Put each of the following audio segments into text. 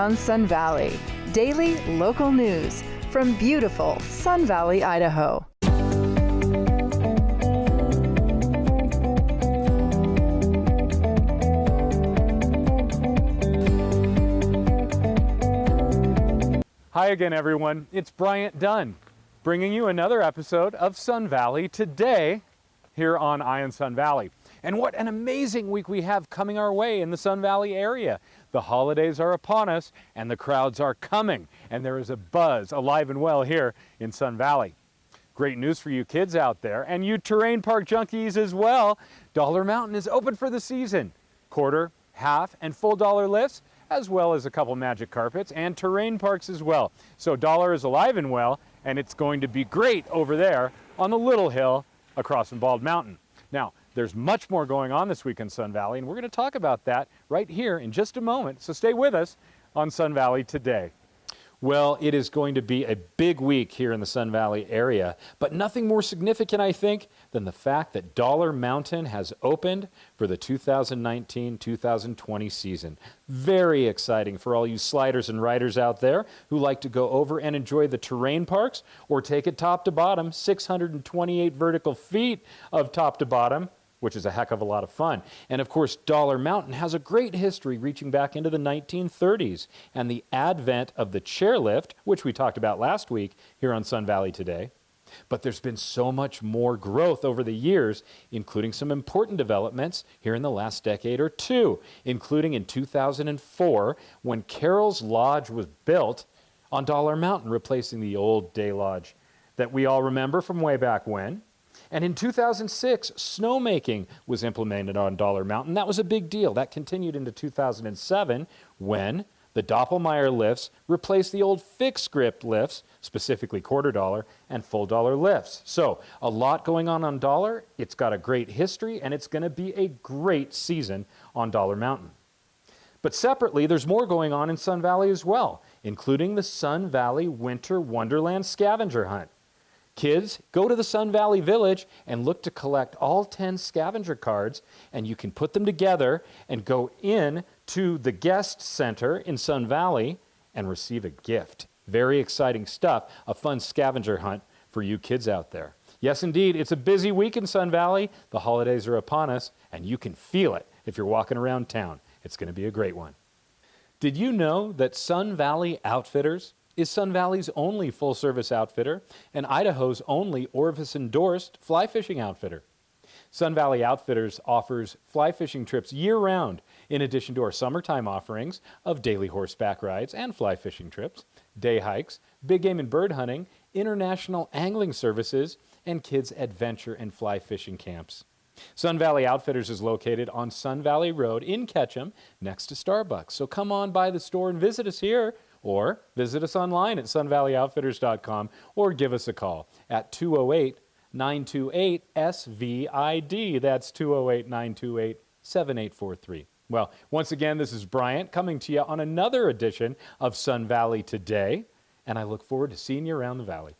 on Sun Valley. Daily local news from beautiful Sun Valley, Idaho. Hi again, everyone. It's Bryant Dunn, bringing you another episode of Sun Valley Today here on Ion Sun Valley. And what an amazing week we have coming our way in the Sun Valley area. The holidays are upon us and the crowds are coming, and there is a buzz alive and well here in Sun Valley. Great news for you kids out there and you terrain park junkies as well. Dollar Mountain is open for the season. Quarter, half, and full dollar lifts, as well as a couple magic carpets and terrain parks as well. So Dollar is alive and well, and it's going to be great over there on the little hill across from Bald Mountain. Now, there's much more going on this week in Sun Valley, and we're going to talk about that right here in just a moment. So stay with us on Sun Valley Today. Well, it is going to be a big week here in the Sun Valley area, but nothing more significant, I think, than the fact that Dollar Mountain has opened for the 2019-2020 season. Very exciting for all you sliders and riders out there who like to go over and enjoy the terrain parks or take it top to bottom, 628 vertical feet of top to bottom, which is a heck of a lot of fun. And of course, Dollar Mountain has a great history reaching back into the 1930s and the advent of the chairlift, which we talked about last week here on Sun Valley Today. But there's been so much more growth over the years, including some important developments here in the last decade or two, including in 2004 when Carroll's Lodge was built on Dollar Mountain, replacing the old day lodge that we all remember from way back when. And in 2006, snowmaking was implemented on Dollar Mountain. That was a big deal. That continued into 2007 when the Doppelmayr lifts replaced the old fixed grip lifts, specifically quarter dollar and full dollar lifts. So a lot going on Dollar. It's got a great history, and it's going to be a great season on Dollar Mountain. But separately, there's more going on in Sun Valley as well, including the Sun Valley Winter Wonderland Scavenger Hunt. Kids, go to the Sun Valley Village and look to collect all 10 scavenger cards, and you can put them together and go in to the guest center in Sun Valley and receive a gift. Very exciting stuff, a fun scavenger hunt for you kids out there. Yes, indeed, it's a busy week in Sun Valley. The holidays are upon us, and you can feel it if you're walking around town. It's going to be a great one. Did you know that Sun Valley Outfitters is Sun Valley's only full-service outfitter and Idaho's only Orvis-endorsed fly fishing outfitter? Sun Valley Outfitters offers fly fishing trips year-round, in addition to our summertime offerings of daily horseback rides and fly fishing trips, day hikes, big game and bird hunting, international angling services, and kids' adventure and fly fishing camps. Sun Valley Outfitters is located on Sun Valley Road in Ketchum, next to Starbucks. So come on by the store and visit us here, or visit us online at sunvalleyoutfitters.com, or give us a call at 208-928-SVID. That's 208-928-7843. Well, once again, this is Bryant coming to you on another edition of Sun Valley Today, and I look forward to seeing you around the valley.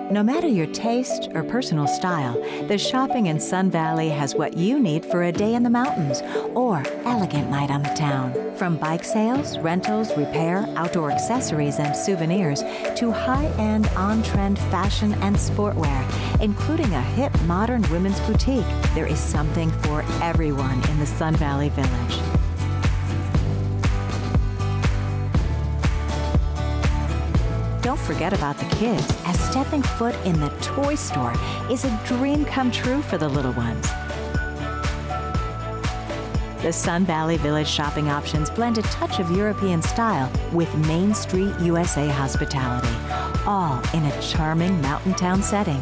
No matter your taste or personal style, the shopping in Sun Valley has what you need for a day in the mountains or elegant night on the town. From bike sales, rentals, repair, outdoor accessories, and souvenirs to high-end, on-trend fashion and sportwear, including a hip, modern women's boutique, there is something for everyone in the Sun Valley Village. Don't forget about the kids, as stepping foot in the toy store is a dream come true for the little ones. The Sun Valley Village shopping options blend a touch of European style with Main Street USA hospitality, all in a charming mountain town setting.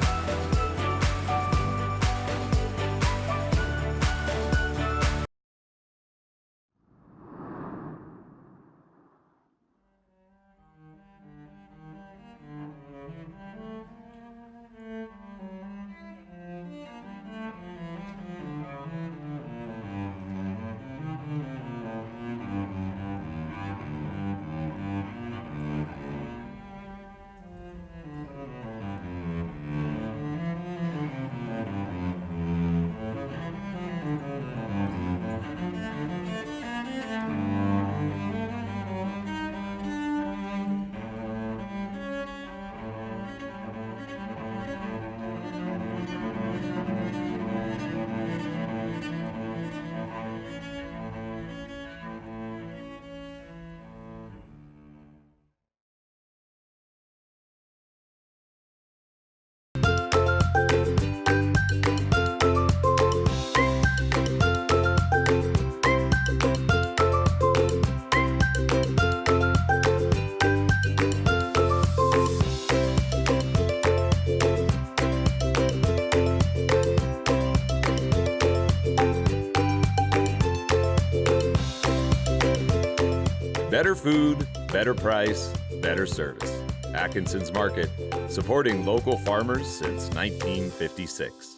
Better food, better price, better service. Atkinson's Market, supporting local farmers since 1956.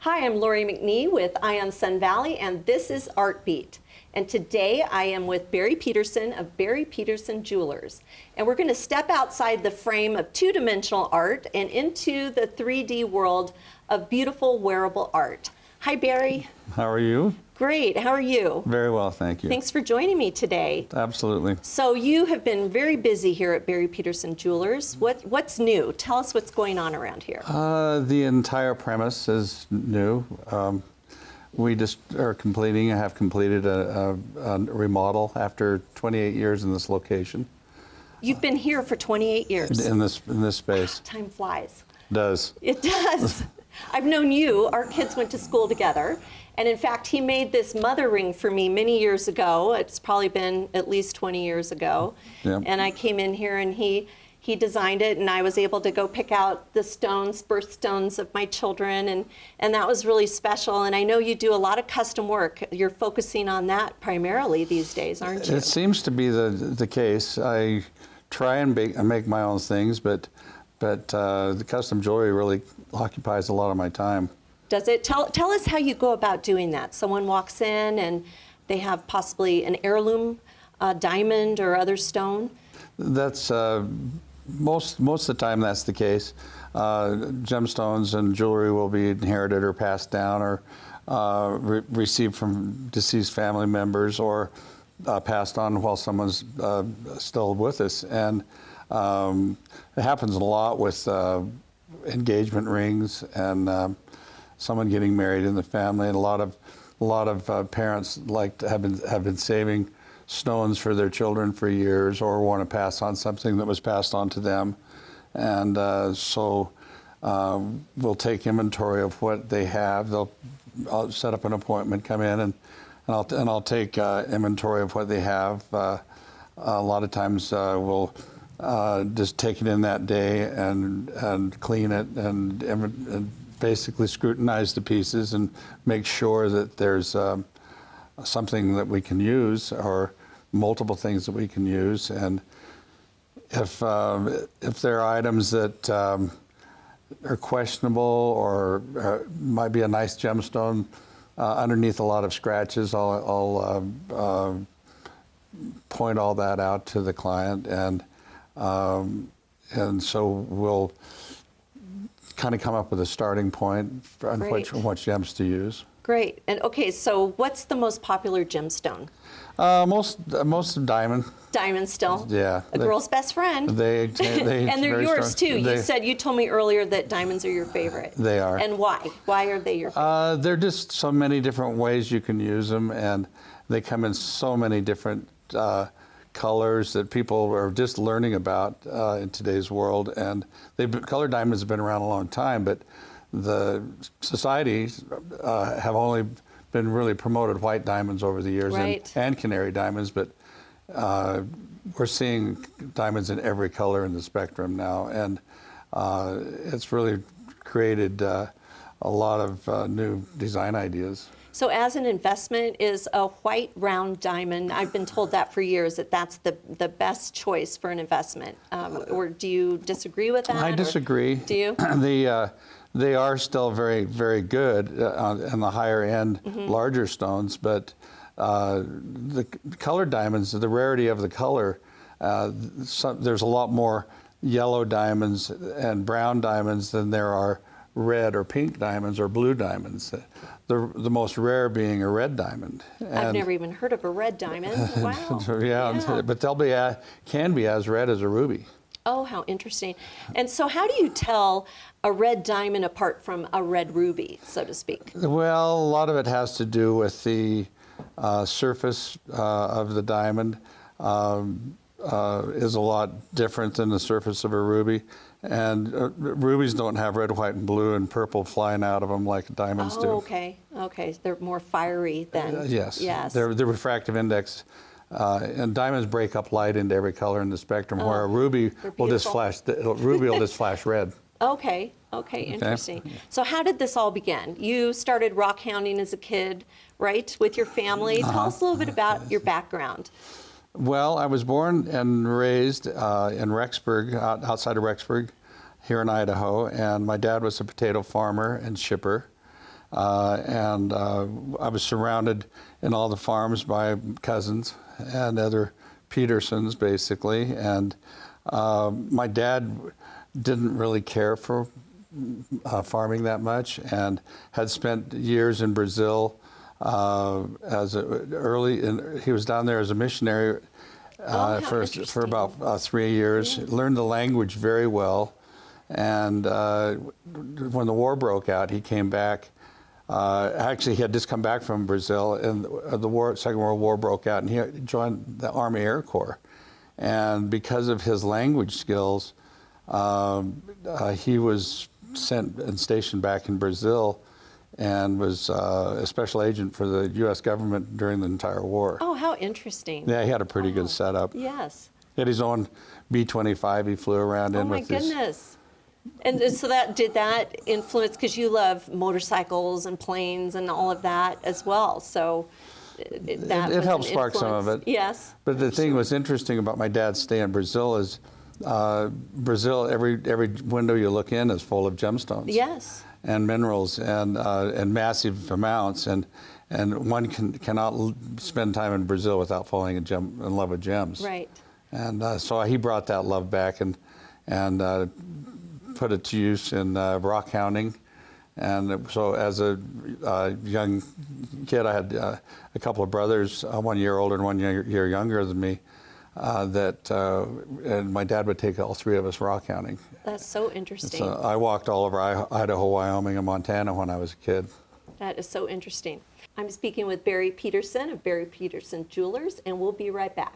Hi, I'm Lori McNee with Eye on Sun Valley, and this is Art Beat. And today I am with Barry Peterson of Barry Peterson Jewelers. And we're going to step outside the frame of two-dimensional art and into the 3D world of beautiful wearable art. Hi, Barry. How are you? Great. How are you? Very well, thank you. Thanks for joining me today. Absolutely. So you have been very busy here at Barry Peterson Jewelers. What's new? Tell us what's going on around here. The entire premise is new. We just are completing, have completed a remodel after 28 years in this location. You've been here for 28 years. In this space. Time flies. Does. It does. I've known you. Our kids went to school together. And in fact, he made this mother ring for me many years ago. It's probably been at least 20 years ago. Yep. And I came in here and he designed it, and I was able to go pick out the stones, birthstones of my children, and that was really special. And I know you do a lot of custom work. You're focusing on that primarily these days, aren't you? It seems to be the case. I try and make my own things, but the custom jewelry really occupies a lot of my time. Does it? Tell us how you go about doing that. Someone walks in and they have possibly an heirloom diamond or other stone. That's most of the time that's the case. Gemstones and jewelry will be inherited or passed down or received from deceased family members or passed on while someone's still with us. And it happens a lot with engagement rings and someone getting married in the family, and a lot of parents have been saving stones for their children for years, or want to pass on something that was passed on to them, and so we'll take inventory of what they have. I'll set up an appointment, come in, and I'll take inventory of what they have. A lot of times we'll just take it in that day and clean it and basically scrutinize the pieces and make sure that there's something that we can use or multiple things that we can use. And if there are items that are questionable or might be a nice gemstone underneath a lot of scratches, I'll point all that out to the client, and so we'll kind of come up with a starting point on what gems to use. Great. And okay, so what's the most popular gemstone? Most diamond. Diamond still? Yeah. A girl's best friend. They and they're yours strong. too. You told me earlier that diamonds are your favorite. They are. And why? Why are they your favorite? There are just so many different ways you can use them, and they come in so many different colors that people are just learning about in today's world. And colored diamonds have been around a long time, but the societies have only been really promoted white diamonds over the years, right, and canary diamonds, but we're seeing diamonds in every color in the spectrum now, and it's really created a lot of new design ideas. So as an investment, is a white round diamond, I've been told that for years, that's the best choice for an investment. Or do you disagree with that? I disagree. Do you? They are still very, very good on the higher end, larger stones, but the colored diamonds, the rarity of the color, there's a lot more yellow diamonds and brown diamonds than there are red or pink diamonds or blue diamonds. The most rare being a red diamond. I've never even heard of a red diamond. Wow. Yeah, but can be as red as a ruby. Oh, how interesting. And so how do you tell a red diamond apart from a red ruby, so to speak? Well, a lot of it has to do with the surface of the diamond. A is a lot different than the surface of a ruby. And rubies don't have red, white, and blue and purple flying out of them like diamonds do. Okay. They're more fiery than. Yes. Yes. The refractive index, and diamonds break up light into every color in the spectrum, where a ruby will just flash. Ruby will just flash red. Okay, interesting. So how did this all begin? You started rock hounding as a kid, right, with your family. Tell us a little bit about your background. Well, I was born and raised in Rexburg, outside of Rexburg, here in Idaho, and my dad was a potato farmer and shipper. And I was surrounded in all the farms by cousins and other Petersons, basically. And my dad didn't really care for farming that much, and had spent years in Brazil he was down there as a missionary for about 3 years. Learned the language very well, and when the war broke out, he came back. Actually, he had just come back from Brazil, and the Second World War broke out, and he joined the Army Air Corps. And because of his language skills, he was sent and stationed back in Brazil, and was a special agent for the U.S. government during the entire war. Oh, how interesting. Yeah, he had a pretty good setup. Yes. He had his own B-25 he flew around in with. Oh, my goodness. And so did that influence, because you love motorcycles and planes and all of that as well, so it helped spark some of it. Yes. But the thing was interesting about my dad's stay in Brazil is Brazil, every window you look in is full of gemstones. Yes. And minerals and massive amounts, and one cannot spend time in Brazil without falling in love with gems. Right. And so he brought that love back and put it to use in rock hounding. And so as a young kid, I had a couple of brothers, 1 year older and 1 year younger than me, and my dad would take all three of us rock hounding. That's so interesting. So I walked all over Idaho, Wyoming, and Montana when I was a kid. That is so interesting. I'm speaking with Barry Peterson of Barry Peterson Jewelers, and we'll be right back.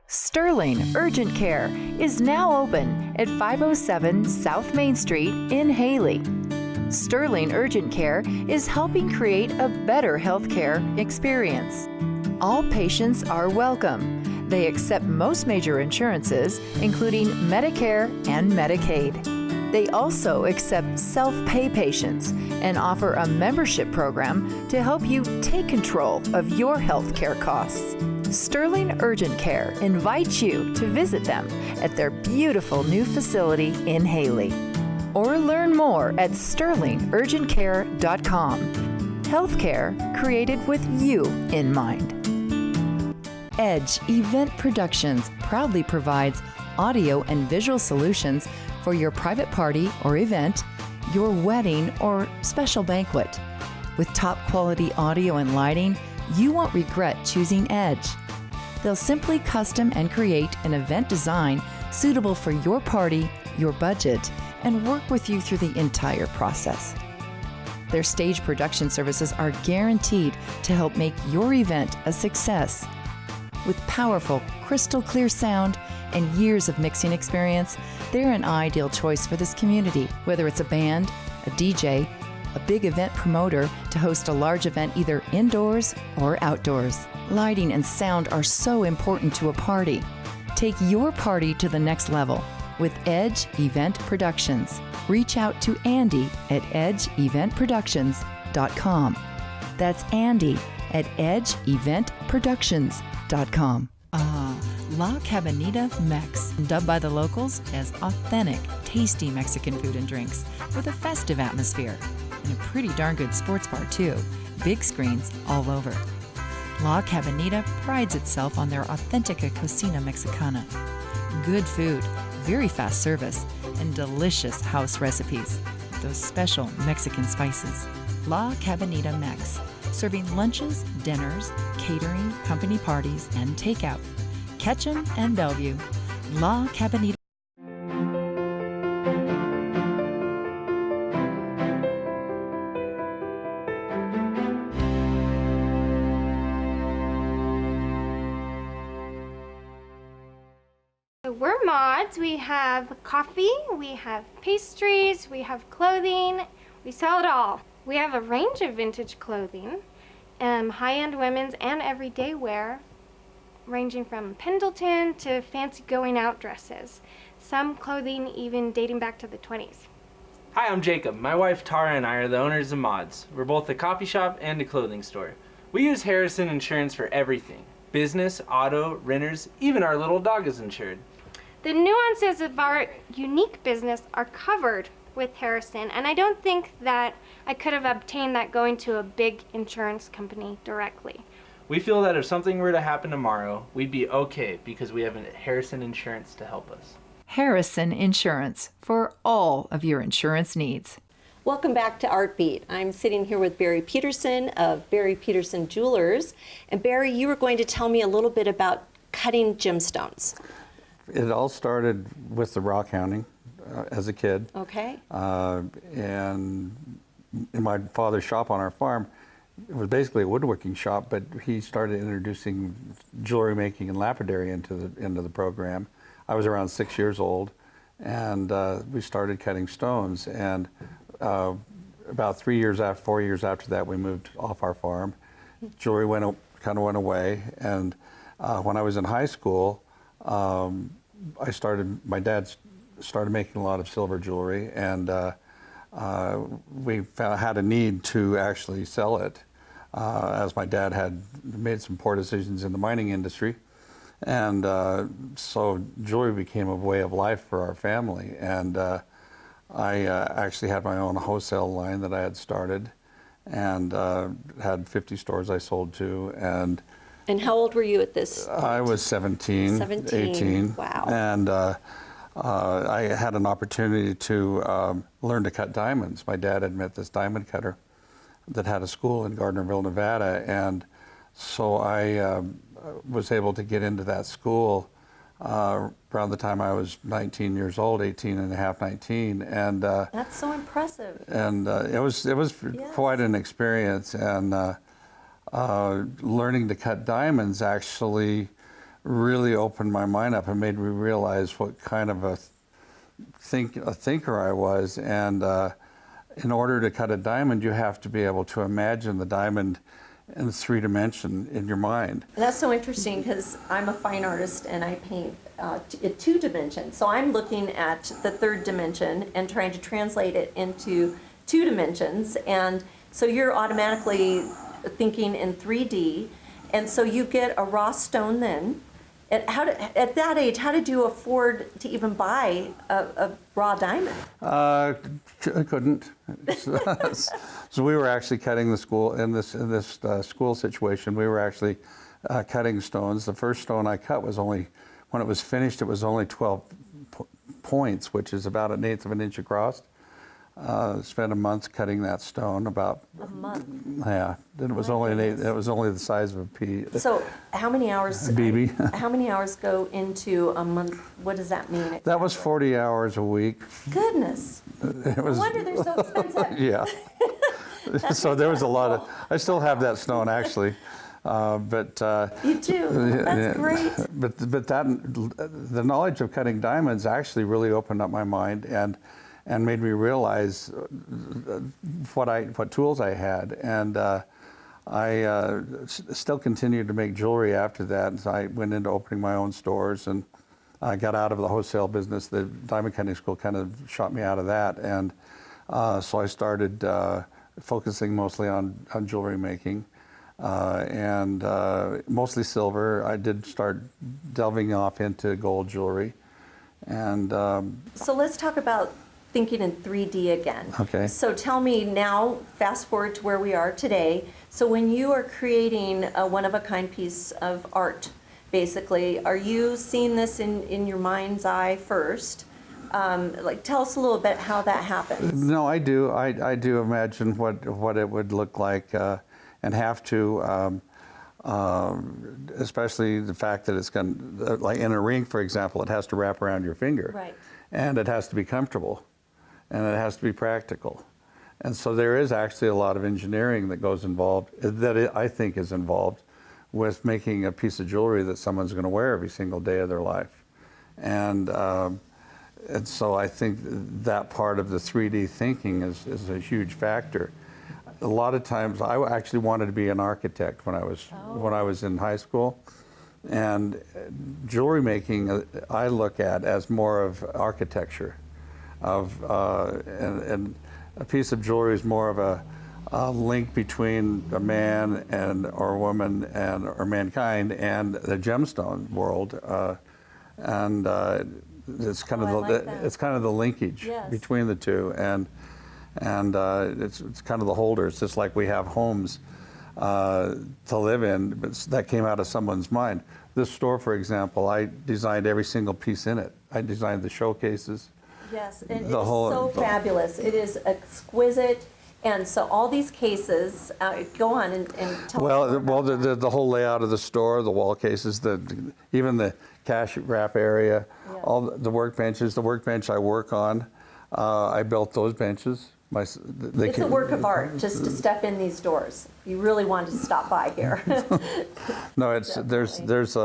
Sterling Urgent Care is now open at 507 South Main Street in Haley. Sterling Urgent Care is helping create a better healthcare experience. All patients are welcome. They accept most major insurances, including Medicare and Medicaid. They also accept self-pay patients and offer a membership program to help you take control of your healthcare costs. Sterling Urgent Care invites you to visit them at their beautiful new facility in Haley. Or learn more at sterlingurgentcare.com. Healthcare created with you in mind. Edge Event Productions proudly provides audio and visual solutions for your private party or event, your wedding or special banquet. With top quality audio and lighting, you won't regret choosing Edge. They'll simply custom and create an event design suitable for your party, your budget, and work with you through the entire process. Their stage production services are guaranteed to help make your event a success. With powerful, crystal clear sound and years of mixing experience, they're an ideal choice for this community, whether it's a band, a DJ, a big event promoter to host a large event either indoors or outdoors. Lighting and sound are so important to a party. Take your party to the next level with Edge Event Productions. Reach out to Andy at edgeeventproductions.com. That's Andy at edgeeventproductions.com. La Cabanita Mex, dubbed by the locals as authentic, tasty Mexican food and drinks with a festive atmosphere. And a pretty darn good sports bar, too. Big screens all over. La Cabanita prides itself on their authentica cocina mexicana. Good food, very fast service, and delicious house recipes with those special Mexican spices. La Cabanita Mex, serving lunches, dinners, catering, company parties, and takeout. Ketchum and Bellevue. La Cabanita. So we're mods. We have coffee, we have pastries, we have clothing. We sell it all. We have a range of vintage clothing, high-end women's and everyday wear, ranging from Pendleton to fancy going-out dresses. Some clothing even dating back to the 20s. Hi, I'm Jacob. My wife Tara and I are the owners of Mods. We're both a coffee shop and a clothing store. We use Harrison Insurance for everything. Business, auto, renters, even our little dog is insured. The nuances of our unique business are covered with Harrison, and I don't think that I could have obtained that going to a big insurance company directly. We feel that if something were to happen tomorrow, we'd be okay because we have Harrison Insurance to help us. Harrison Insurance for all of your insurance needs. Welcome back to Art Beat. I'm sitting here with Barry Peterson of Barry Peterson Jewelers. And Barry, you were going to tell me a little bit about cutting gemstones. It all started with the rock hounding as a kid. Okay. And in my father's shop on our farm, it was basically a woodworking shop, but he started introducing jewelry making and lapidary into the program. I was around 6 years old, and we started cutting stones. And about 4 years after that, we moved off our farm. Jewelry kind of went away, and when I was in high school, my dad started making a lot of silver jewelry, and we had a need to actually sell it, as my dad had made some poor decisions in the mining industry. And so jewelry became a way of life for our family. And I actually had my own wholesale line that I had started, and had 50 stores I sold to. And how old were you at this point? I was 17, 18. Wow. And I had an opportunity to learn to cut diamonds. My dad had met this diamond cutter that had a school in Gardnerville, Nevada. And so I was able to get into that school around the time I was 19 years old, 18 and a half, 19. And that's so impressive. And it was yes. Quite an experience. And learning to cut diamonds actually really opened my mind up and made me realize what kind of a thinker I was. And in order to cut a diamond, you have to be able to imagine the diamond in 3 dimension in your mind. That's so interesting because I'm a fine artist and I paint at 2 dimensions. So I'm looking at the 3rd dimension and trying to translate it into 2 dimensions. And so you're automatically thinking in 3D. And so you get a raw stone then. At that age, how did you afford to even buy a raw diamond? I couldn't. So we were actually cutting the school in this school situation. We were actually cutting stones. The first stone I cut was only, when it was finished, it was only 12 points, which is about 1/8 of an inch across. Spent a month cutting that stone. About a month. Yeah, then it was only it was only the size of a pea. So how many hours? BB. How many hours go into a month? What does that mean? Exactly? That was 40 hours a week. Goodness. It was, no wonder they're so expensive. Yeah. So there was a lot of. I still have that stone actually. But you do. That's great. But the knowledge of cutting diamonds actually really opened up my mind, and and made me realize what tools I had. And I still continued to make jewelry after that. And so I went into opening my own stores, and I got out of the wholesale business. The diamond cutting school kind of shot me out of that. And so I started focusing mostly on jewelry making. And mostly silver. I did start delving off into gold jewelry. And so let's talk about thinking in 3D again. Okay. So tell me now, fast forward to where we are today. So when you are creating a one-of-a-kind piece of art, basically, are you seeing this in your mind's eye first? Like, tell us a little bit how that happens. No, I do. I do imagine what it would look like, and have to, especially the fact that it's going to, like in a ring, for example, it has to wrap around your finger. Right. And it has to be comfortable, and it has to be practical. And so there is actually a lot of engineering that goes involved, I think is involved with making a piece of jewelry that someone's going to wear every single day of their life. And so I think that part of the 3D thinking is a huge factor. A lot of times, I actually wanted to be an architect when I was in high school, and jewelry making I look at as more of architecture, and a piece of jewelry is more of a link between a man or woman or mankind and the gemstone world, and it's kind of the linkage between the two, and it's kind of the holders, just like we have homes to live in, but that came out of someone's mind. This store, for example, I designed every single piece in it. I designed the showcases. Yes, and it is so fabulous. It is exquisite. And so all these cases, go on and tell us. Well, the whole layout of the store, the wall cases, even the cash wrap area, all the workbenches. The workbench I work on, I built those benches. It's a work of art just to step in these doors. You really wanted to stop by here. No, there's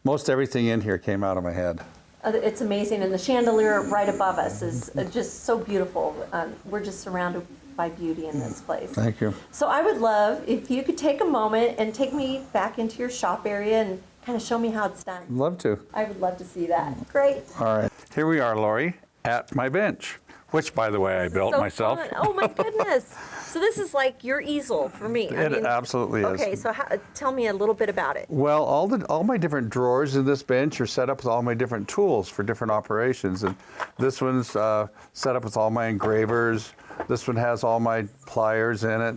most everything in here came out of my head. It's amazing, and the chandelier right above us is just so beautiful. We're just surrounded by beauty in this place. Thank you. So I would love if you could take a moment and take me back into your shop area and kind of show me how it's done. Love to. I would love to see that. Great. All right. Here we are, Lori, at my bench, which, by the way, I built myself. Fun. Oh, my goodness. So this is like your easel for me. It absolutely is. Okay, so tell me a little bit about it. Well, all my different drawers in this bench are set up with all my different tools for different operations. And this one's set up with all my engravers. This one has all my pliers in it.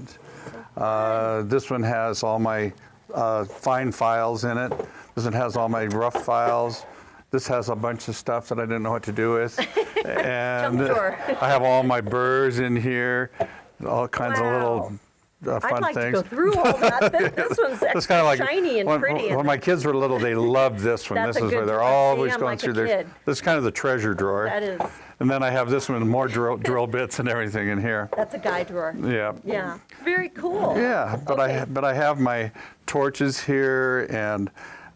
This one has all my fine files in it. This one has all my rough files. This has a bunch of stuff that I didn't know what to do with. And I have all my burrs in here, all kinds of little fun I'd like things. to go through all that. This one's It's kind of like shiny and pretty. When my kids were little, they loved this one. That's This a is good where they're drawer. always See, I'm going like a through their. kid. This is kind of the treasure drawer. That is. And then I have this one, more drill bits and everything in here. That's a guide drawer. Yeah. Yeah. Very cool. Yeah, but I have my torches here, and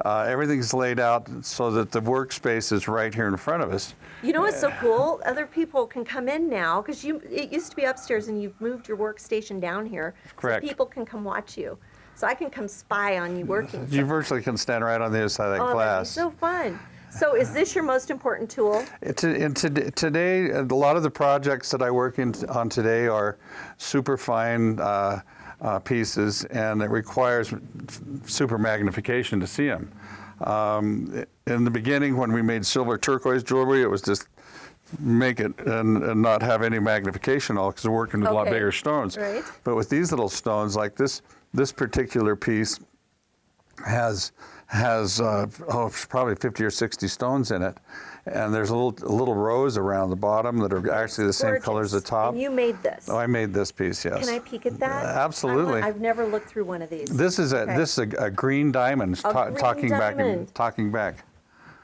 everything's laid out so that the workspace is right here in front of us. You know what's so cool? Other people can come in now, because it used to be upstairs and you've moved your workstation down here. Correct. So people can come watch you. So I can come spy on you working. You virtually can stand right on the other side of that glass. That'd be so fun. So is this your most important tool? Today, a lot of the projects that I work on today are super fine pieces, and it requires super magnification to see them. In the beginning, when we made silver turquoise jewelry, it was just make it and not have any magnification at all, because we're working with a lot bigger stones. Right. But with these little stones, like this particular piece has probably 50 or 60 stones in it, and there's a little rows around the bottom that are actually the same color as the top. And you made this? Oh, I made this piece, yes. Can I peek at that? Absolutely. I've never looked through one of these. This is a green diamond, talking back.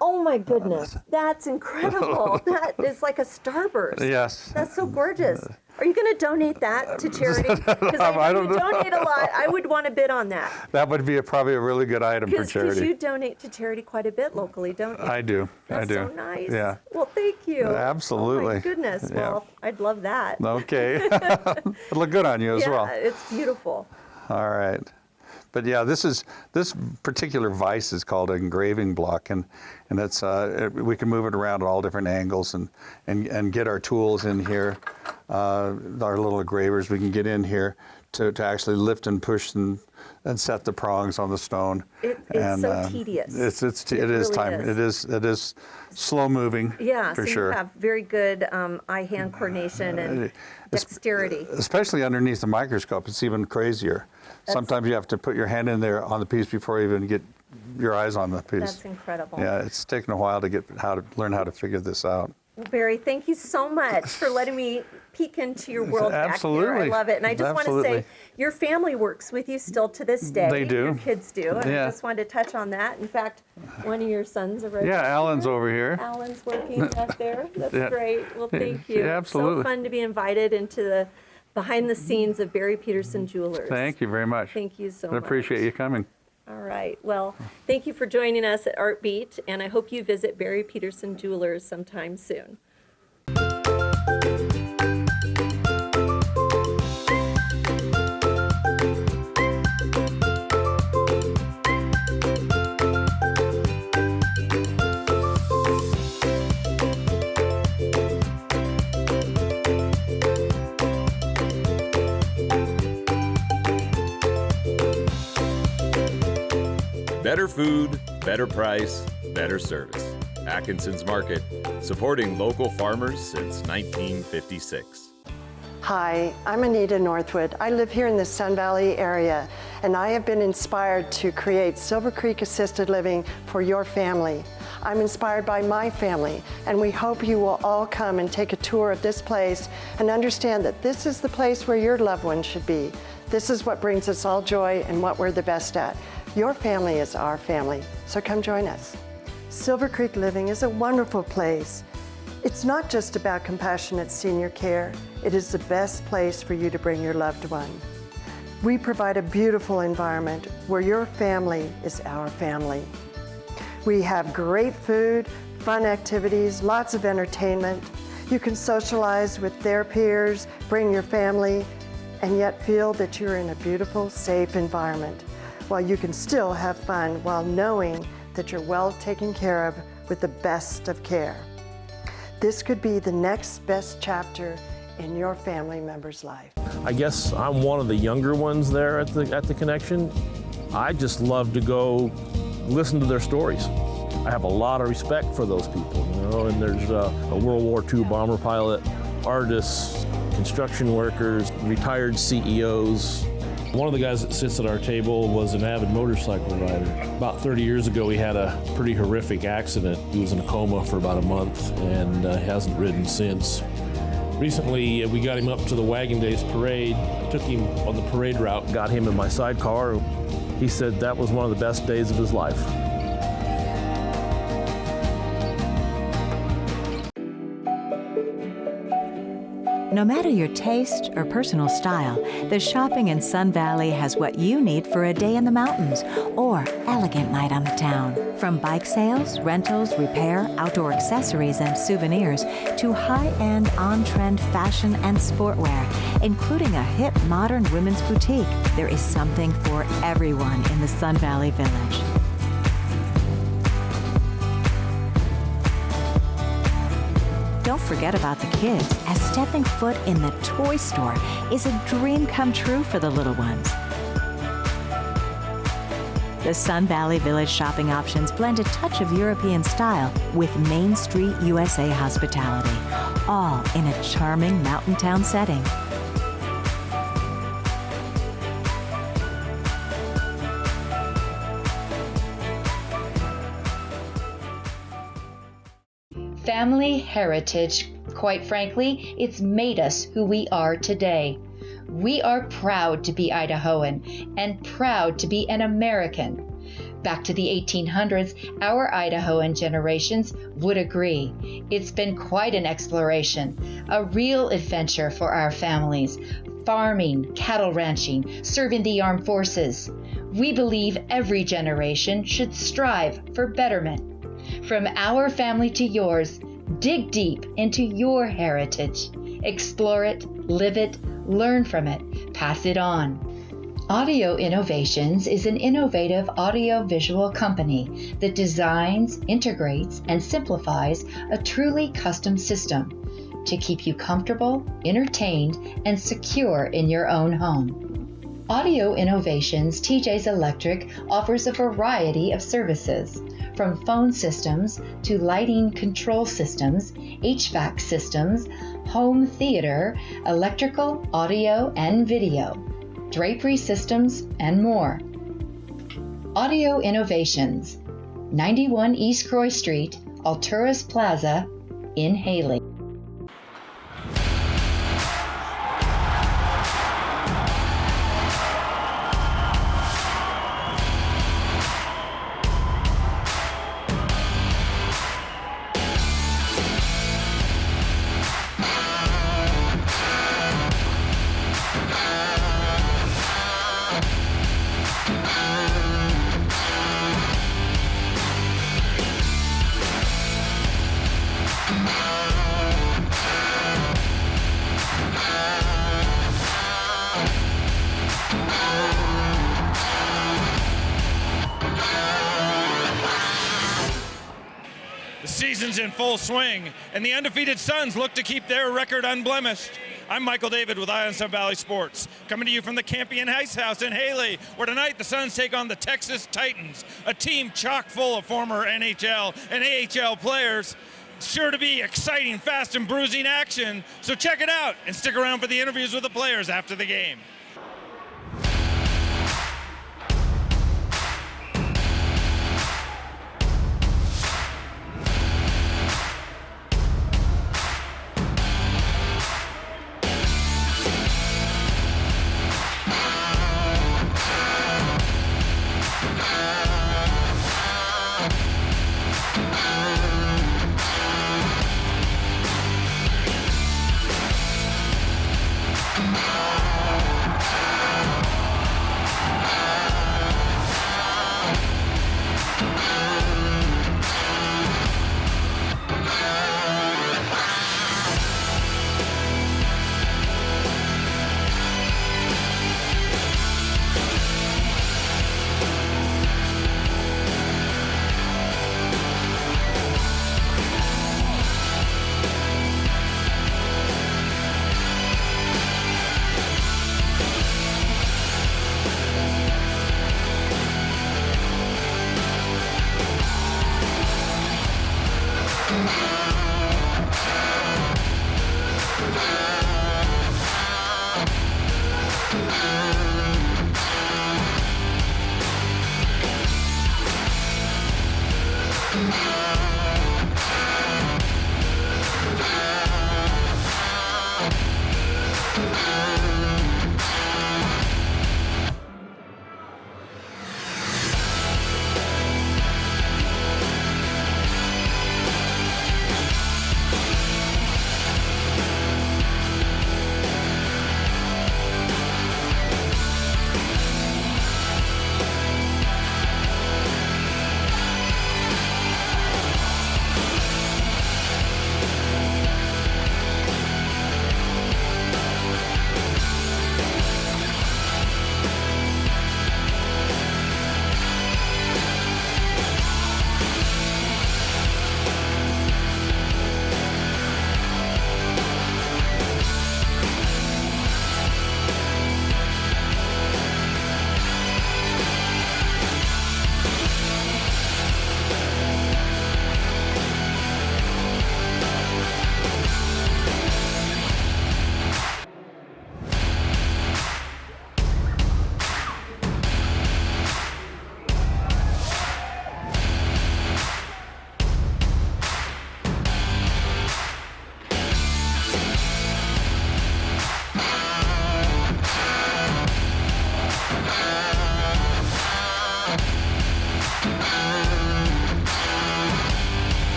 Oh my goodness, that's incredible. That is like a starburst. Yes. That's so gorgeous. Are you going to donate that to charity? Because I know you donate a lot. I would want to bid on that. That would be probably a really good item for charity. Because you donate to charity quite a bit locally, don't you? I do. That's I do. so nice. Yeah. Well, thank you. Absolutely. Oh my goodness. Yeah. Well, I'd love that. Okay. It'll look good on you as well. Yeah, it's beautiful. All right. But yeah, this particular vise is called an engraving block, and it's we can move it around at all different angles and get our tools in here, our little engravers. We can get in here to actually lift and push and set the prongs on the stone. It's so tedious. It is time. It is slow moving. Yeah, for so sure. You have very good eye-hand coordination and dexterity. Especially underneath the microscope, it's even crazier. Sometimes you have to put your hand in there on the piece before you even get your eyes on the piece. That's incredible. Yeah, it's taken a while to learn how to figure this out. Well, Barry, thank you so much for letting me peek into your world back here. I love it. And I just want to say, your family works with you still to this day. They do. Your kids do. And Yeah. I just wanted to touch on that. In fact, one of your sons are right Yeah, there. Alan's over here. Alan's working back there. That's Yeah. great. Well, thank you. Yeah, absolutely. So fun to be invited into the behind the scenes of Barry Peterson Jewelers. Thank you very much. Thank you so I much. appreciate you coming. All right. Well, thank you for joining us at Art Beat, and I hope you visit Barry Peterson Jewelers sometime soon. Better food, better price, better service. Atkinson's Market, supporting local farmers since 1956. Hi, I'm Anita Northwood. I live here in the Sun Valley area, and I have been inspired to create Silver Creek Assisted Living for your family. I'm inspired by my family, and we hope you will all come and take a tour of this place and understand that this is the place where your loved one should be. This is what brings us all joy and what we're the best at. Your family is our family, so come join us. Silver Creek Living is a wonderful place. It's not just about compassionate senior care. It is the best place for you to bring your loved one. We provide a beautiful environment where your family is our family. We have great food, fun activities, lots of entertainment. You can socialize with their peers, bring your family, and yet feel that you're in a beautiful, safe environment, while you can still have fun while knowing that you're well taken care of with the best of care. This could be the next best chapter in your family member's life. I guess I'm one of the younger ones there at the Connection. I just love to go listen to their stories. I have a lot of respect for those people, you know, and there's a World War II bomber pilot, artists, construction workers, retired CEOs. One of the guys that sits at our table was an avid motorcycle rider. About 30 years ago, he had a pretty horrific accident. He was in a coma for about a month and hasn't ridden since. Recently, we got him up to the Wagon Days parade. I took him on the parade route, got him in my sidecar. He said that was one of the best days of his life. No matter your taste or personal style, the shopping in Sun Valley has what you need for a day in the mountains or elegant night on the town. From bike sales, rentals, repair, outdoor accessories, and souvenirs to high-end, on-trend fashion and sportwear, including a hip modern women's boutique, there is something for everyone in the Sun Valley Village. Don't forget about the kids, as stepping foot in the toy store is a dream come true for the little ones. The Sun Valley Village shopping options blend a touch of European style with Main Street USA hospitality, all in a charming mountain town setting. Family heritage, quite frankly, it's made us who we are today. We are proud to be Idahoan and proud to be an American. back to the 1800s, our Idahoan generations would agree. It's been quite an exploration, a real adventure for our families. Farming, cattle ranching, serving the armed forces. We believe every generation should strive for betterment. From our family to yours, dig deep into your heritage. Explore it, live it, learn from it, pass it on. Audio Innovations is an innovative audio-visual company that designs, integrates, and simplifies a truly custom system to keep you comfortable, entertained, and secure in your own home. Audio Innovations TJ's Electric offers a variety of services, from phone systems to lighting control systems, HVAC systems, home theater, electrical, audio, and video, drapery systems, and more. Audio Innovations, 91 East Croy Street, Alturas Plaza, in Haley. Season's in full swing, and the undefeated Suns look to keep their record unblemished. I'm Michael David with Eye on Sun Valley Sports, coming to you from the Campion Ice House in Haley, where tonight the Suns take on the Texas Titans, a team chock full of former NHL and AHL players. It's sure to be exciting, fast, and bruising action, so check it out and stick around for the interviews with the players after the game.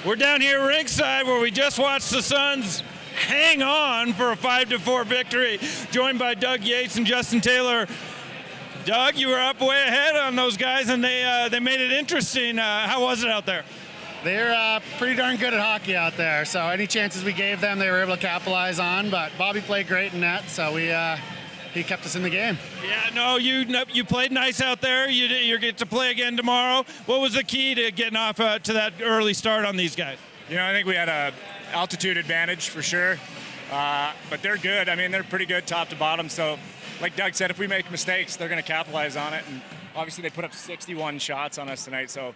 We're down here ringside where we just watched the Suns hang on for a 5-4 victory, joined by Doug Yates and Justin Taylor. Doug, you were up way ahead on those guys, and they made it interesting. How was it out there? They're pretty darn good at hockey out there, so any chances we gave them, they were able to capitalize on. But Bobby played great in net, so he kept us in the game. Yeah, no, you played nice out there. You get to play again tomorrow. What was the key to getting off to that early start on these guys? You know, I think we had a altitude advantage for sure, but they're good. I mean, they're pretty good top to bottom. So, like Doug said, if we make mistakes, they're going to capitalize on it. And obviously, they put up 61 shots on us tonight. So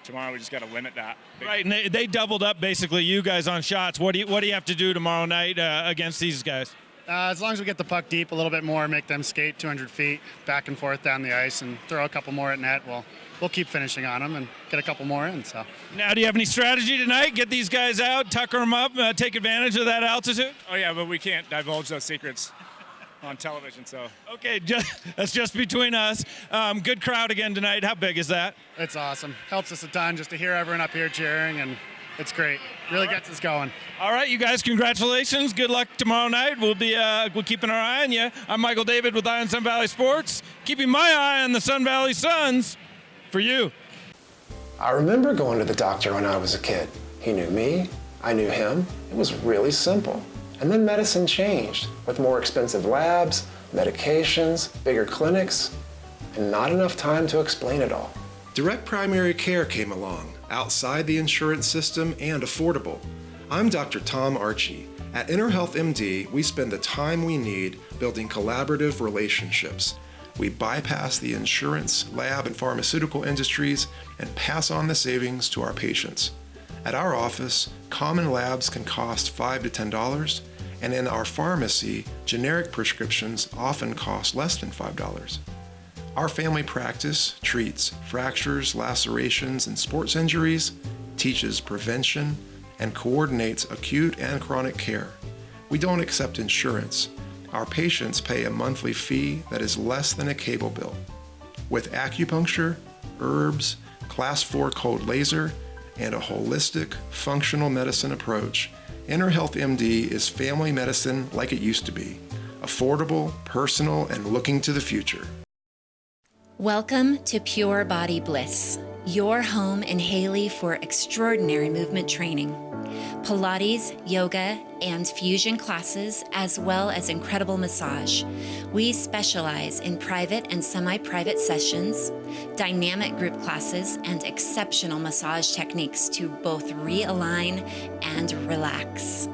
tomorrow we just got to limit that. Right, and they doubled up basically you guys on shots. What do you have to do tomorrow night against these guys? As long as we get the puck deep a little bit more, make them skate 200 feet back and forth down the ice, and throw a couple more at net, we'll keep finishing on them and get a couple more in. So now, do you have any strategy tonight? Get these guys out, tucker them up, take advantage of that altitude? Oh yeah, but we can't divulge those secrets on television. So okay, that's just between us. Good crowd again tonight. How big is that? It's awesome. Helps us a ton just to hear everyone up here cheering, and it's great. Really gets us going. All right, you guys, congratulations. Good luck tomorrow night. We'll be keeping our eye on you. I'm Michael David with Eye on Sun Valley Sports, keeping my eye on the Sun Valley Suns for you. I remember going to the doctor when I was a kid. He knew me, I knew him. It was really simple. And then medicine changed with more expensive labs, medications, bigger clinics, and not enough time to explain it all. Direct primary care came along, outside the insurance system and affordable. I'm Dr. Tom Archie. At InterHealth MD, we spend the time we need building collaborative relationships. We bypass the insurance, lab, and pharmaceutical industries and pass on the savings to our patients. At our office, common labs can cost $5 to $10, and in our pharmacy, generic prescriptions often cost less than $5. Our family practice treats fractures, lacerations, and sports injuries, teaches prevention, and coordinates acute and chronic care. We don't accept insurance. Our patients pay a monthly fee that is less than a cable bill. With acupuncture, herbs, Class 4 cold laser, and a holistic, functional medicine approach, InterHealth MD is family medicine like it used to be. Affordable, personal, and looking to the future. Welcome to Pure Body Bliss, your home in Haley for extraordinary movement training. Pilates, yoga, and fusion classes, as well as incredible massage. We specialize in private and semi-private sessions, dynamic group classes, and exceptional massage techniques to both realign and relax.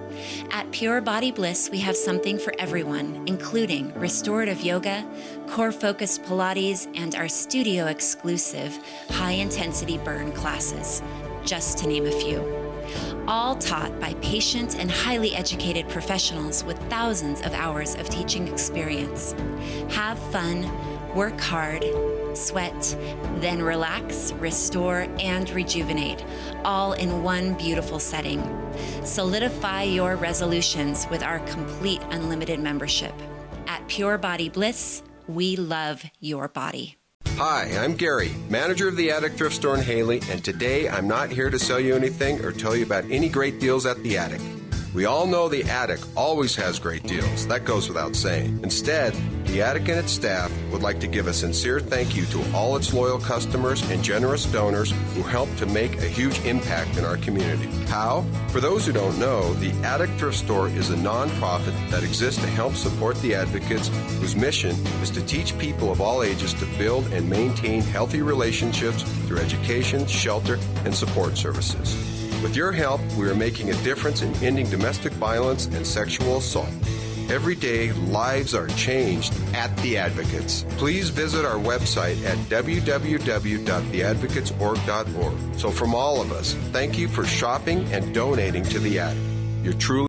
At Pure Body Bliss, we have something for everyone, including restorative yoga, core-focused Pilates, and our studio-exclusive high-intensity burn classes, just to name a few. All taught by patient and highly educated professionals with thousands of hours of teaching experience. Have fun, work hard, sweat, then relax, restore, and rejuvenate, all in one beautiful setting. Solidify your resolutions with our complete unlimited membership. At Pure Body Bliss, we love your body. Hi, I'm Gary, manager of the Attic Thrift Store in Haley, and today I'm not here to sell you anything or tell you about any great deals at the Attic. We all know the Attic always has great deals. That goes without saying. Instead, the Attic and its staff would like to give a sincere thank you to all its loyal customers and generous donors who help to make a huge impact in our community. How? For those who don't know, the Attic Thrift Store is a nonprofit that exists to help support the advocates whose mission is to teach people of all ages to build and maintain healthy relationships through education, shelter, and support services. With your help, we are making a difference in ending domestic violence and sexual assault. Every day, lives are changed at The Advocates. Please visit our website at www.theadvocatesorg.org. So from all of us, thank you for shopping and donating to The Attic. You're truly...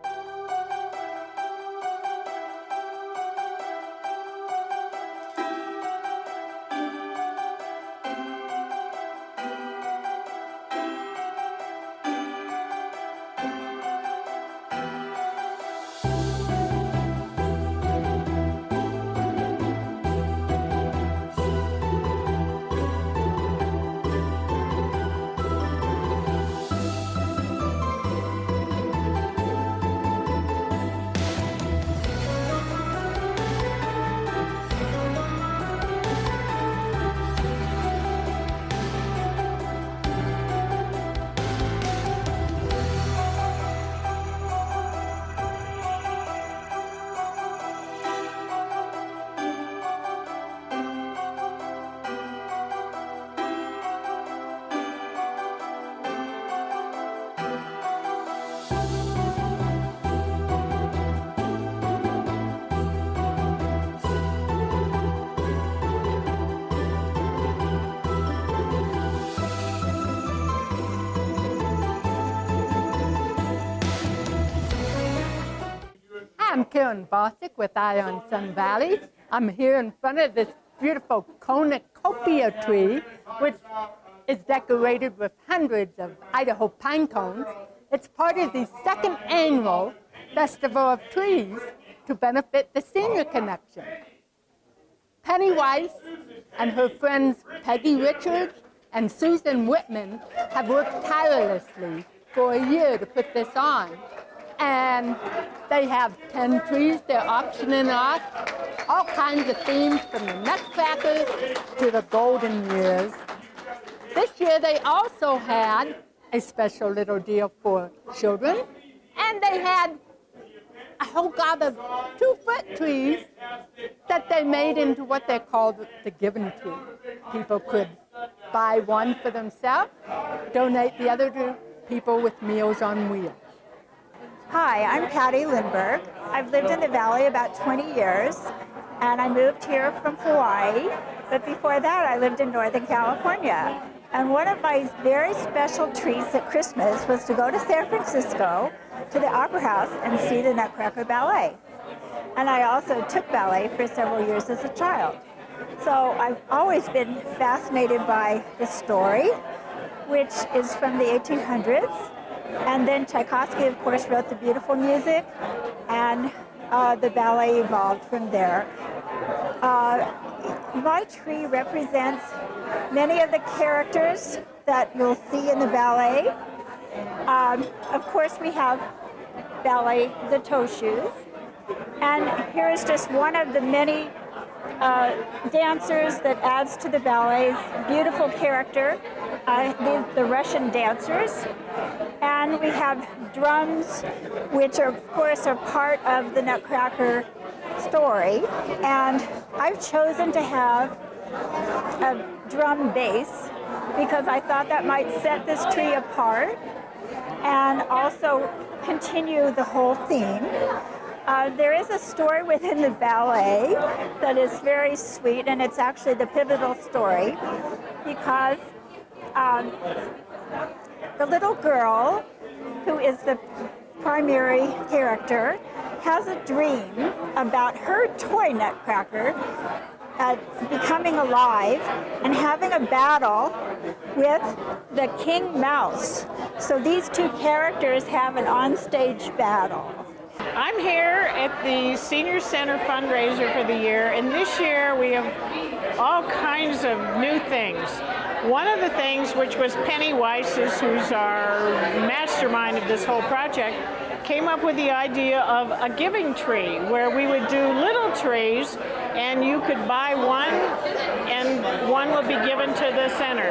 Karen Bosick with Ion Sun Valley. I'm here in front of this beautiful cornucopia tree, which is decorated with hundreds of Idaho pine cones. It's part of the second annual Festival of Trees to benefit the Senior Connection. Penny Weiss and her friends Peggy Richards and Susan Whitman have worked tirelessly for a year to put this on. And they have 10 trees they're auctioning off, all kinds of themes from the Nutcrackers to the golden years. This year they also had a special little deal for children, and they had a whole gob of 2-foot trees that they made into what they called the giving tree. People could buy one for themselves, donate the other to people with Meals on Wheels. Hi, I'm Patty Lindbergh. I've lived in the Valley about 20 years, and I moved here from Hawaii. But before that, I lived in Northern California. And one of my very special treats at Christmas was to go to San Francisco to the Opera House and see the Nutcracker Ballet. And I also took ballet for several years as a child. So I've always been fascinated by the story, which is from the 1800s. And then Tchaikovsky, of course, wrote the beautiful music, and the ballet evolved from there. My tree represents many of the characters that you'll see in the ballet. Of course, we have ballet, the toe shoes. And here is just one of the many dancers that adds to the ballet's beautiful character, the Russian dancers. And we have drums, which are, of course, are part of the Nutcracker story. And I've chosen to have a drum bass because I thought that might set this tree apart and also continue the whole theme. There is a story within the ballet that is very sweet, and it's actually the pivotal story because the little girl, who is the primary character, has a dream about her toy Nutcracker becoming alive and having a battle with the King Mouse. So these two characters have an onstage battle. I'm here at the Senior Center fundraiser for the year, and this year we have all kinds of new things. One of the things, which was Penny Weiss's, who's our mastermind of this whole project, came up with the idea of a giving tree, where we would do little trees, and you could buy one, and one would be given to the center.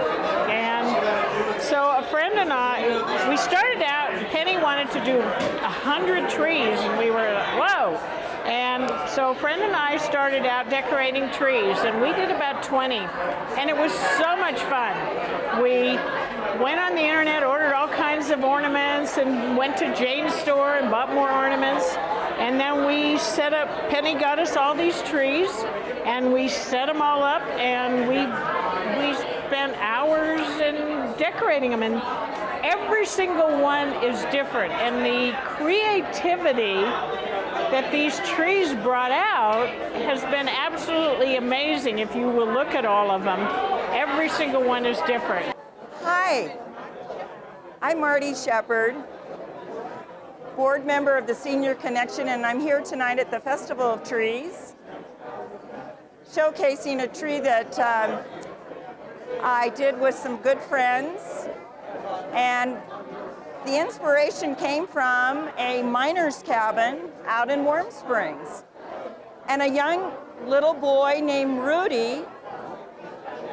And so a friend and I, we started out, Penny wanted to do 100 trees, and we were, whoa. And so a friend and I started out decorating trees, and we did about 20, and it was so much fun. We went on the internet, ordered all kinds of ornaments, and went to Jane's store and bought more ornaments. And then we set up, Penny got us all these trees, and we set them all up, and we spent hours in decorating them. And every single one is different. And the creativity that these trees brought out has been absolutely amazing. If you will look at all of them, every single one is different. Hi, I'm Marty Shepard, board member of the Senior Connection, and I'm here tonight at the Festival of Trees, showcasing a tree that I did with some good friends. And the inspiration came from a miner's cabin out in Warm Springs. And a young little boy named Rudy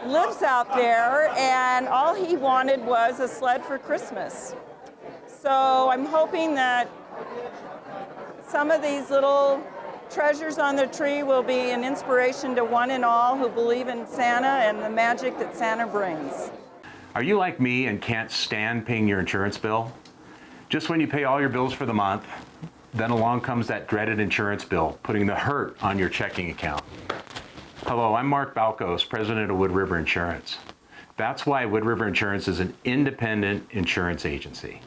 lives out there, and all he wanted was a sled for Christmas. So I'm hoping that some of these little treasures on the tree will be an inspiration to one and all who believe in Santa and the magic that Santa brings. Are you like me and can't stand paying your insurance bill? Just when you pay all your bills for the month, then along comes that dreaded insurance bill, putting the hurt on your checking account. Hello, I'm Mark Balkos, president of Wood River Insurance. That's why Wood River Insurance is an independent insurance agency.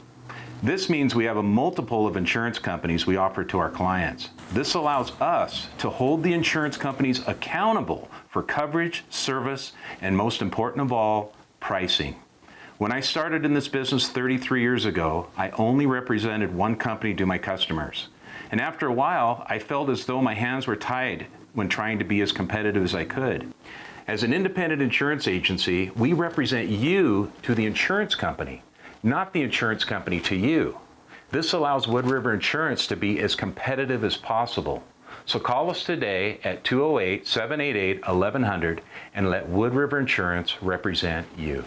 This means we have a multiple of insurance companies we offer to our clients. This allows us to hold the insurance companies accountable for coverage, service, and most important of all, pricing. When I started in this business 33 years ago, I only represented one company to my customers. And after a while, I felt as though my hands were tied when trying to be as competitive as I could. As an independent insurance agency, we represent you to the insurance company, not the insurance company to you. This allows Wood River Insurance to be as competitive as possible. So call us today at 208-788-1100 and let Wood River Insurance represent you.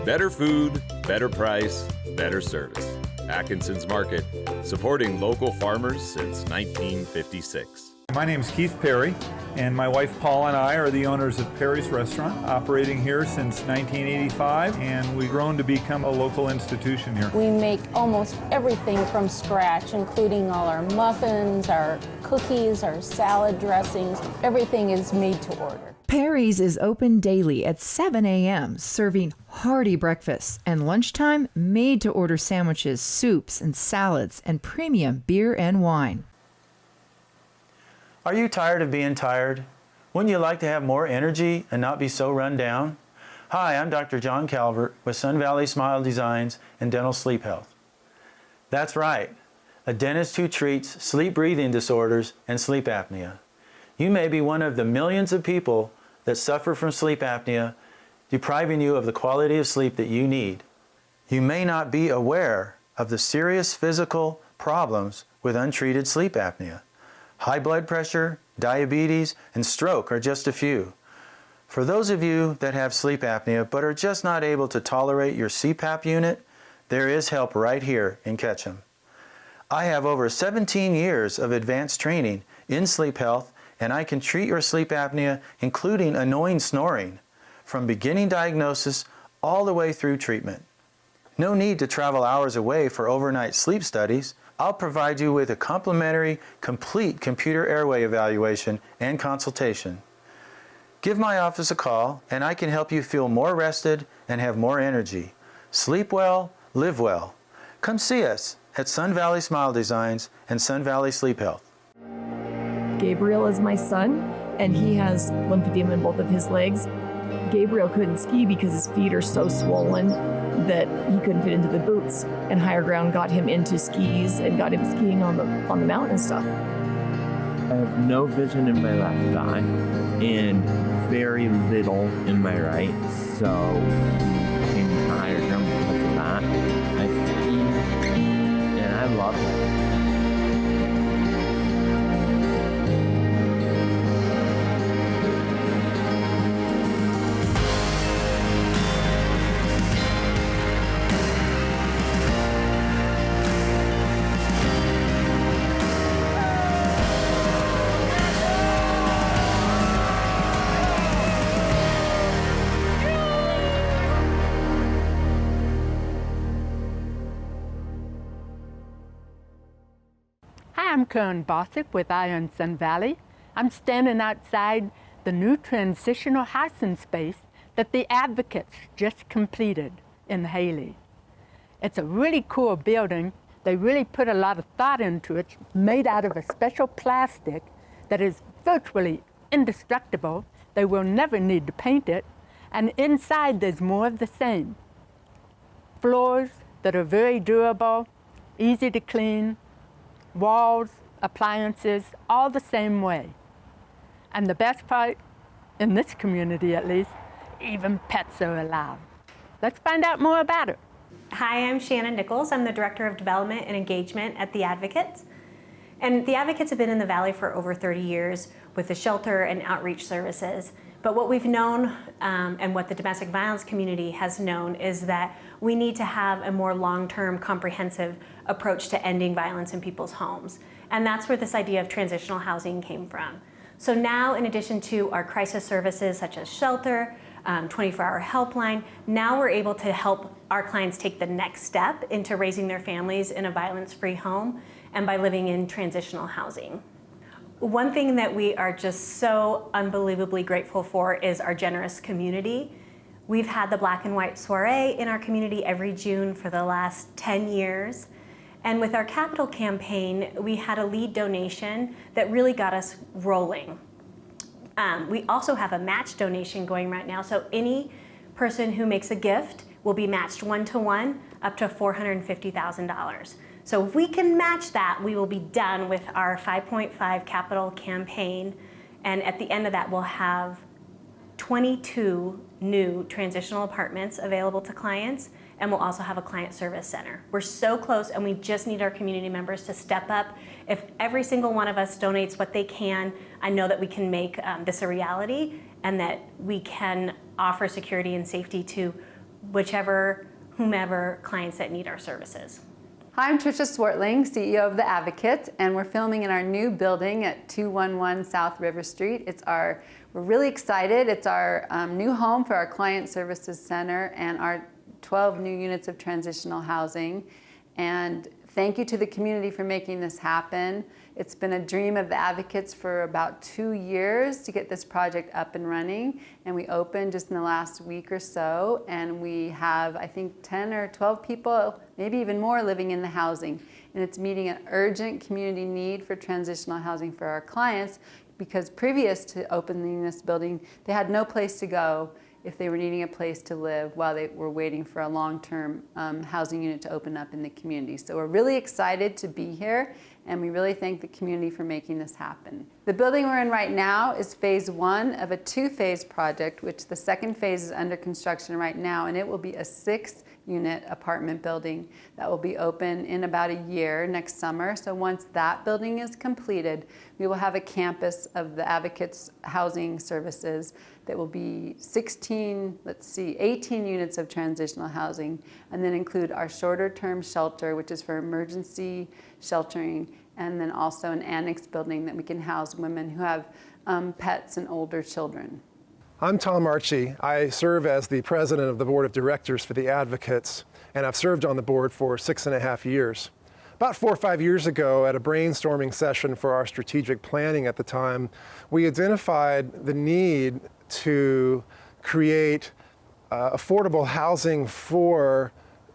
Better food, better price, better service. Atkinson's Market, supporting local farmers since 1956. My name is Keith Perry, and my wife Paula and I are the owners of Perry's Restaurant, operating here since 1985, and we've grown to become a local institution here. We make almost everything from scratch, including all our muffins, our cookies, our salad dressings. Everything is made to order. Perry's is open daily at 7 a.m., serving hearty breakfasts, and lunchtime made-to-order sandwiches, soups, and salads, and premium beer and wine. Are you tired of being tired? Wouldn't you like to have more energy and not be so run down? Hi, I'm Dr. John Calvert with Sun Valley Smile Designs and Dental Sleep Health. That's right, a dentist who treats sleep-breathing disorders and sleep apnea. You may be one of the millions of people that suffer from sleep apnea, depriving you of the quality of sleep that you need. You may not be aware of the serious physical problems with untreated sleep apnea. High blood pressure, diabetes, and stroke are just a few. For those of you that have sleep apnea but are just not able to tolerate your CPAP unit, there is help right here in Ketchum. I have over 17 years of advanced training in sleep health, and I can treat your sleep apnea, including annoying snoring, from beginning diagnosis all the way through treatment. No need to travel hours away for overnight sleep studies. I'll provide you with a complimentary, complete computer airway evaluation and consultation. Give my office a call, and I can help you feel more rested and have more energy. Sleep well, live well. Come see us at Sun Valley Smile Designs and Sun Valley Sleep Health. Gabriel is my son, and he has lymphedema in both of his legs. Gabriel couldn't ski because his feet are so swollen that he couldn't fit into the boots, and Higher Ground got him into skis and got him skiing on the mountain and stuff. I have no vision in my left eye and very little in my right, so I came to Higher Ground because of that. I ski and I love it. I'm Karen Bosick with Ion Sun Valley. I'm standing outside the new transitional housing space that the Advocates just completed in Haley. It's a really cool building. They really put a lot of thought into it. It's made out of a special plastic that is virtually indestructible. They will never need to paint it. And inside there's more of the same. Floors that are very durable, easy to clean, walls, appliances, all the same way. And the best part, in this community at least, even pets are allowed. Let's find out more about it. Hi, I'm Shannon Nichols. I'm the Director of Development and Engagement at the Advocates. And the Advocates have been in the Valley for over 30 years with the shelter and outreach services. But what we've known and what the domestic violence community has known is that we need to have a more long-term, comprehensive approach to ending violence in people's homes. And that's where this idea of transitional housing came from. So now, in addition to our crisis services such as shelter, 24-hour helpline, now we're able to help our clients take the next step into raising their families in a violence-free home and by living in transitional housing. One thing that we are just so unbelievably grateful for is our generous community. We've had the Black and White Soiree in our community every June for the last 10 years. And with our capital campaign, we had a lead donation that really got us rolling. We also have a match donation going right now, so any person who makes a gift will be matched 1-to-1 up to $450,000. So if we can match that, we will be done with our 5.5 capital campaign, and at the end of that, we'll have 22 new transitional apartments available to clients, and we'll also have a client service center. We're so close, and we just need our community members to step up. If every single one of us donates what they can, I know that we can make this a reality, and that we can offer security and safety to whomever clients that need our services. Hi, I'm Tricia Swartling, CEO of The Advocate, and we're filming in our new building at 211 South River Street. We're really excited. It's our new home for our Client Services Center and our 12 new units of transitional housing. And thank you to the community for making this happen. It's been a dream of The Advocates for about 2 years to get this project up and running, and we opened just in the last week or so, and we have, I think, 10 or 12 people, maybe even more, living in the housing. And it's meeting an urgent community need for transitional housing for our clients, because previous to opening this building, they had no place to go if they were needing a place to live while they were waiting for a long-term housing unit to open up in the community. So we're really excited to be here, and we really thank the community for making this happen. The building we're in right now is phase 1 of a 2-phase project, which the second phase is under construction right now, and it will be a 6-unit apartment building that will be open in about a year next summer. So once that building is completed, we will have a campus of the Advocates Housing Services that will be 18 units of transitional housing, and then include our shorter term shelter, which is for emergency sheltering, and then also an annex building that we can house women who have pets and older children. I'm Tom Archie. I serve as the president of the board of directors for the Advocates, and I've served on the board for 6.5 years. About 4 or 5 years ago, at a brainstorming session for our strategic planning at the time, we identified the need to create affordable housing for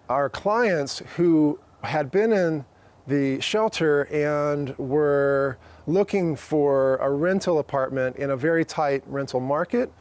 our clients who had been in the shelter and were looking for a rental apartment in a very tight rental market,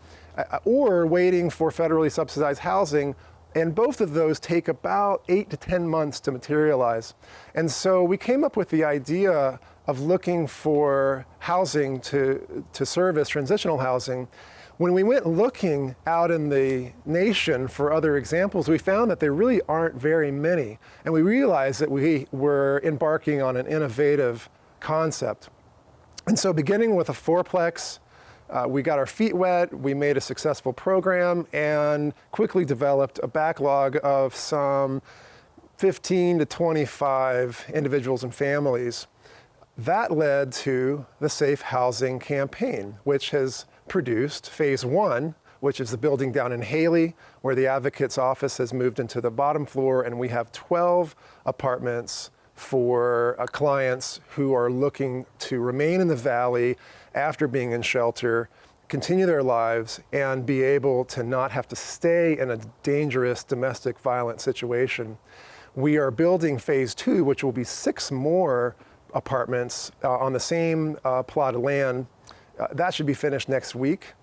or waiting for federally subsidized housing. And both of those take about 8 to 10 months to materialize. And so we came up with the idea of looking for housing to serve as transitional housing. When we went looking out in the nation for other examples, we found that there really aren't very many. And we realized that we were embarking on an innovative concept. And so beginning with a fourplex, we got our feet wet, we made a successful program, and quickly developed a backlog of some 15 to 25 individuals and families. That led to the Safe Housing campaign, which has produced phase 1, which is the building down in Haley, where the Advocates office has moved into the bottom floor, and we have 12 apartments for clients who are looking to remain in the valley after being in shelter, continue their lives, and be able to not have to stay in a dangerous domestic violence situation. We are building phase 2, which will be 6 more apartments on the same plot of land. That should be finished next week.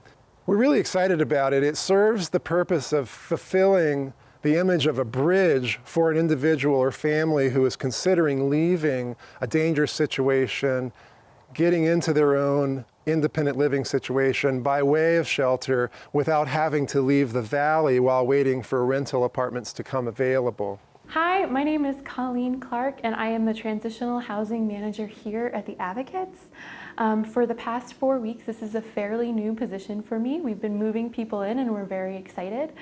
We're really excited about it. It serves the purpose of fulfilling the image of a bridge for an individual or family who is considering leaving a dangerous situation, getting into their own independent living situation by way of shelter without having to leave the valley while waiting for rental apartments to come available. Hi, my name is Colleen Clark, and I am the Transitional Housing Manager here at the Advocates. For the past 4 weeks, this is a fairly new position for me. We've been moving people in, and we're very excited.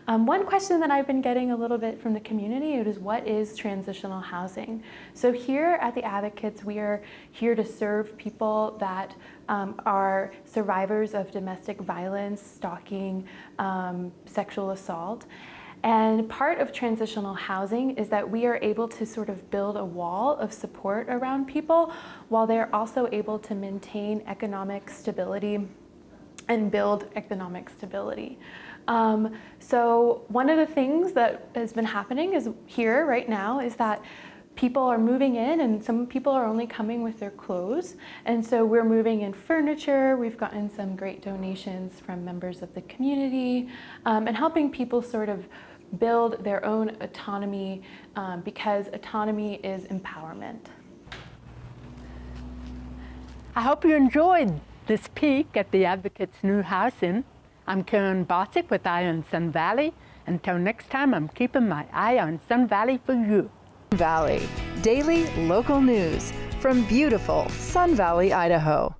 One question that I've been getting a little bit from the community is, what is transitional housing? So here at the Advocates, we are here to serve people that are survivors of domestic violence, stalking, sexual assault. And part of transitional housing is that we are able to sort of build a wall of support around people while they're also able to maintain economic stability and build economic stability. So one of the things that has been happening is here right now is that people are moving in, and some people are only coming with their clothes. And so we're moving in furniture. We've gotten some great donations from members of the community, and helping people sort of build their own autonomy, because autonomy is empowerment. I hope you enjoyed this peek at the Advocates' new housing. I'm Karen Bosick with Eye on Sun Valley. Until next time, I'm keeping my eye on Sun Valley for you. Valley, daily local news from beautiful Sun Valley, Idaho.